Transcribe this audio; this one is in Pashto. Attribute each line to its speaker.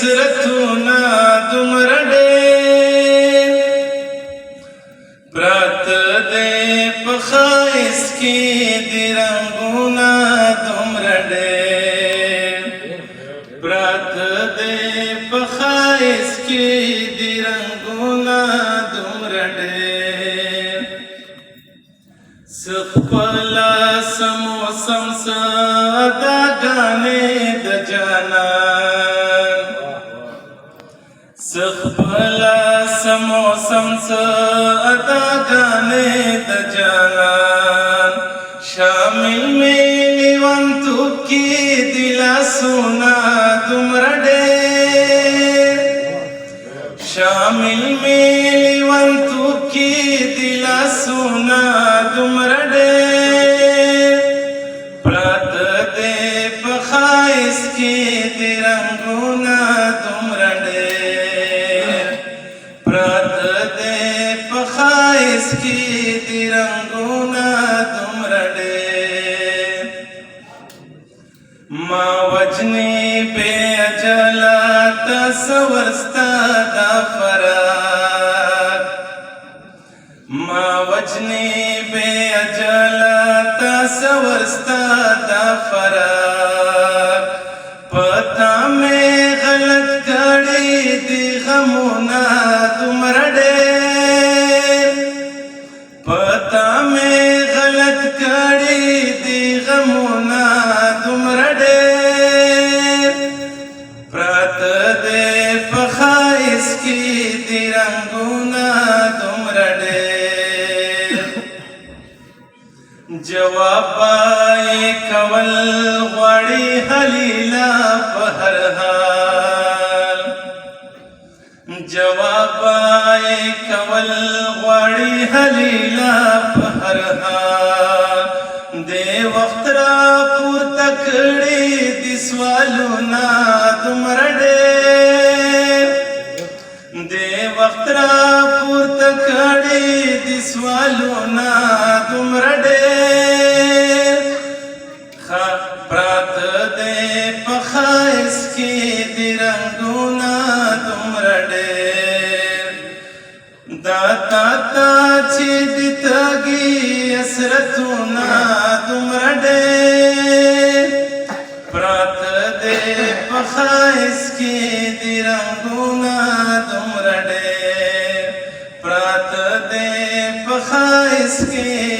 Speaker 1: असरतुना दुमर ډېر پراته دې په ښایست کې د رنګونه دومره ډېر پراته دې په ښایست کې د رنګونه دومره ډېر څه خپله سموسم څه اداګانې د جانان څه خپله سموسم څه اداګانې د جانان شامل مې لیونتوب کې د لاسونه دومره ډېر شامل مې لیونتوب کې د لاسونه دومره ډېر پراته دې په ښایست کې د رنګونه دومره ډېر پراته دې په ښایست کې د رنګونه دومره ډېر ما وجنې بې اجله تصور ستا دا فراق ما وجنې بې اجله تصور ستا دا فراق پتا مې غلط کړی دي غمونه دومره ډېر پتا مې غلط کړی دي غمونه دومره ډېر پراته دې په ښایست کې د رنګونه دومره ډېر جواب یې کول غواړي هلیلا په هر حال جواب یې کول غواړي هلیلا په هر حال دې وخت را پورته کړي دي سوالونه دومره ډېر دې وخت را پورته کړي دي سوالونه دومره ډېر پراته دې په ښایست کې د رنګونه دومره ډېر دا تا ته چې د تږي حسرتونه دومره ډېر پراته دې په ښایست کې د رنګونه دومره ډېر پراته دې په ښایست کې